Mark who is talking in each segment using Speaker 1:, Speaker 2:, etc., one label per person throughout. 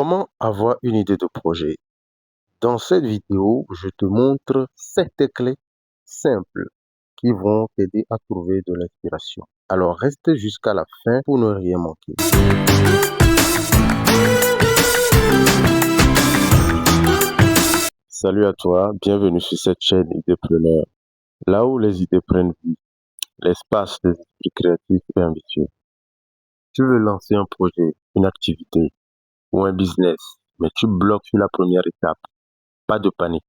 Speaker 1: Comment avoir une idée de projet? Dans cette vidéo, je te montre 7 clés simples qui vont t'aider à trouver de l'inspiration. Alors reste jusqu'à la fin pour ne rien manquer. Salut à toi, bienvenue sur cette chaîne Idépreneur, là où les idées prennent vie, l'espace des esprits créatifs et ambitieux. Tu veux lancer un projet, une activité ou un business, mais tu bloques sur la première étape. Pas de panique.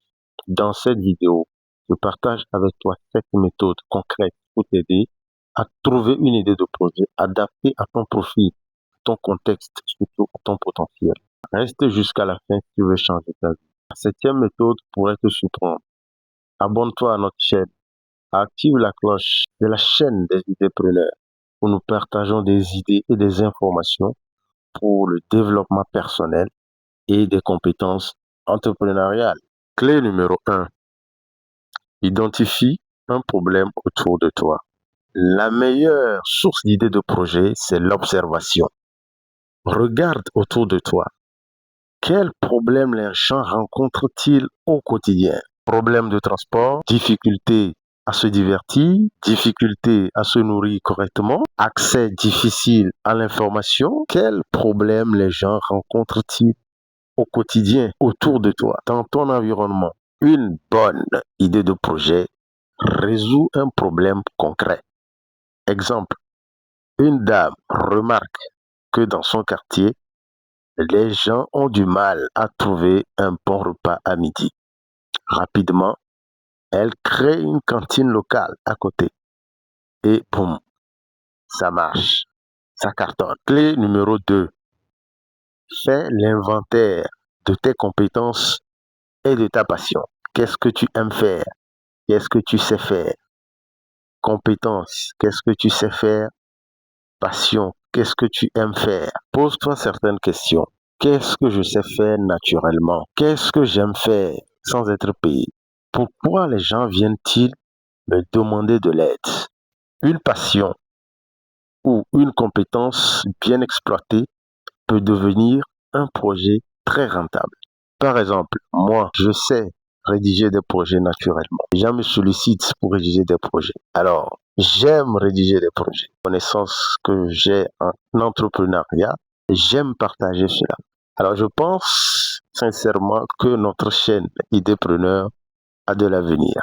Speaker 1: Dans cette vidéo, je partage avec toi 7 méthodes concrètes pour t'aider à trouver une idée de projet adaptée à ton profil, ton contexte, surtout à ton potentiel. Reste jusqu'à la fin si tu veux changer ta vie. La septième méthode pourrait te surprendre. Abonne-toi à notre chaîne. Active la cloche de la chaîne des idépreneurs où nous partageons des idées et des informations pour le développement personnel et des compétences entrepreneuriales. Clé numéro 1. Identifie un problème autour de toi. La meilleure source d'idées de projet, c'est l'observation. Regarde autour de toi. Quels problèmes les gens rencontrent-ils au quotidien? Problèmes de transport, difficultés à se divertir, difficultés à se nourrir correctement, accès difficile à l'information. Quels problèmes les gens rencontrent-ils au quotidien autour de toi, dans ton environnement? Une bonne idée de projet résout un problème concret. Exemple, une dame remarque que dans son quartier, les gens ont du mal à trouver un bon repas à midi. Rapidement, elle crée une cantine locale à côté. Et boum, ça marche, ça cartonne. Clé numéro 2, fais l'inventaire de tes compétences et de ta passion. Qu'est-ce que tu aimes faire? Qu'est-ce que tu sais faire? Compétences, qu'est-ce que tu sais faire? Passion, qu'est-ce que tu aimes faire? Pose-toi certaines questions. Qu'est-ce que je sais faire naturellement? Qu'est-ce que j'aime faire sans être payé? Pourquoi les gens viennent-ils me demander de l'aide? Une passion ou une compétence bien exploitée peut devenir un projet très rentable. Par exemple, moi, je sais rédiger des projets naturellement. Les gens me sollicitent pour rédiger des projets. Alors, j'aime rédiger des projets. Connaissance que j'ai en entrepreneuriat, j'aime partager cela. Alors, je pense sincèrement que notre chaîne Idépreneur a de l'avenir.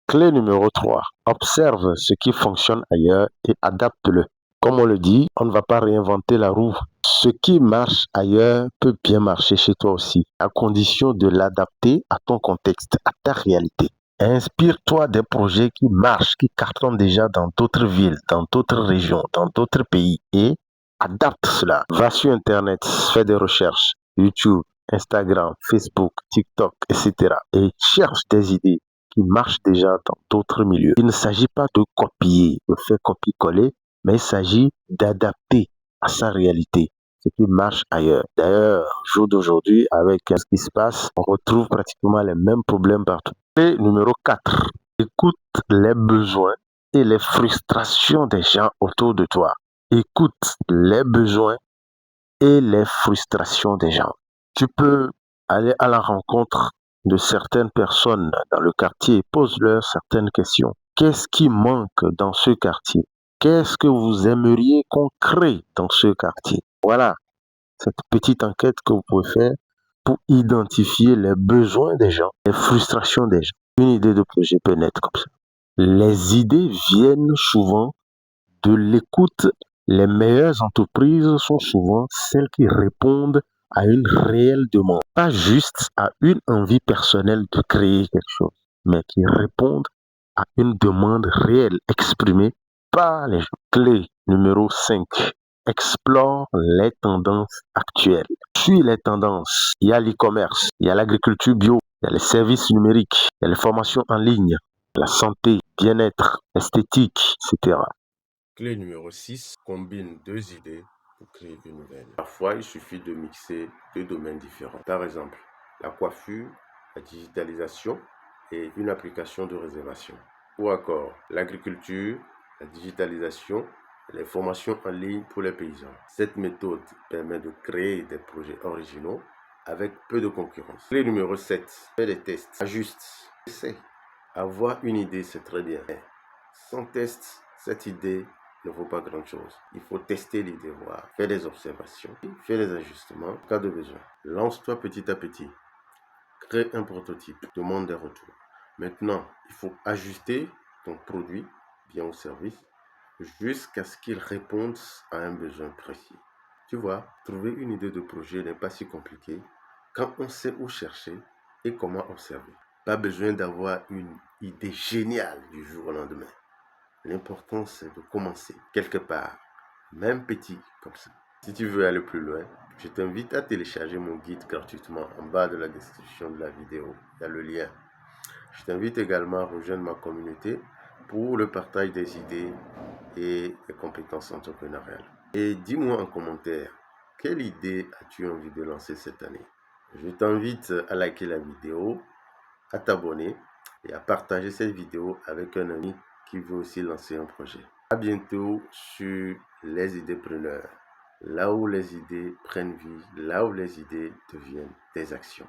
Speaker 1: Clé numéro 3. Observe ce qui fonctionne ailleurs et adapte-le. Comme on le dit, on ne va pas réinventer la roue. Ce qui marche ailleurs peut bien marcher chez toi aussi, à condition de l'adapter à ton contexte, à ta réalité. Inspire-toi des projets qui marchent, qui cartonnent déjà dans d'autres villes, dans d'autres régions, dans d'autres pays et adapte cela. Va sur Internet, fais des recherches, YouTube, Instagram, Facebook, TikTok, etc. et cherche des idées qui marchent déjà dans d'autres milieux. Il ne s'agit pas de copier, de faire copier-coller, mais il s'agit d'adapter à sa réalité ce qui marche ailleurs. D'ailleurs, au jour d'aujourd'hui, avec ce qui se passe, on retrouve pratiquement les mêmes problèmes partout. Et numéro 4, écoute les besoins et les frustrations des gens autour de toi. Écoute les besoins et les frustrations des gens. Tu peux aller à la rencontre de certaines personnes dans le quartier et pose-leur certaines questions. Qu'est-ce qui manque dans ce quartier? Qu'est-ce que vous aimeriez qu'on crée dans ce quartier? Voilà, cette petite enquête que vous pouvez faire pour identifier les besoins des gens, les frustrations des gens. Une idée de projet peut naître comme ça. Les idées viennent souvent de l'écoute. Les meilleures entreprises sont souvent celles qui répondent à une réelle demande, pas juste à une envie personnelle de créer quelque chose, mais qui répondent à une demande réelle exprimée par les gens. Clé numéro 5. Explore les tendances actuelles. Suis les tendances. Il y a l'e-commerce, il y a l'agriculture bio, il y a les services numériques, il y a les formations en ligne, la santé, bien-être, esthétique, etc.
Speaker 2: Clé numéro 6, combine deux idées pour créer une nouvelle. Parfois, il suffit de mixer deux domaines différents. Par exemple, la coiffure, la digitalisation et une application de réservation. Ou encore, l'agriculture, la digitalisation et les formations en ligne pour les paysans. Cette méthode permet de créer des projets originaux avec peu de concurrence. Clé numéro 7, fais des tests, ajuste, essaie. Avoir une idée, c'est très bien. Sans test, cette idée ne vaut pas grand-chose. Il faut tester l'idée, voir, faire des observations, faire des ajustements en cas de besoin. Lance-toi petit à petit. Crée un prototype, demande des retours. Maintenant, il faut ajuster ton produit, bien au service, jusqu'à ce qu'il réponde à un besoin précis. Tu vois, trouver une idée de projet n'est pas si compliqué quand on sait où chercher et comment observer. Pas besoin d'avoir une idée géniale du jour au lendemain. L'important, c'est de commencer quelque part, même petit comme ça. Si tu veux aller plus loin, je t'invite à télécharger mon guide gratuitement en bas de la description de la vidéo. Il y a le lien. Je t'invite également à rejoindre ma communauté pour le partage des idées et des compétences entrepreneuriales. Et dis-moi en commentaire, quelle idée as-tu envie de lancer cette année? Je t'invite à liker la vidéo, à t'abonner et à partager cette vidéo avec un ami qui veut aussi lancer un projet. À bientôt sur Les Idéepreneurs, là où les idées prennent vie, là où les idées deviennent des actions.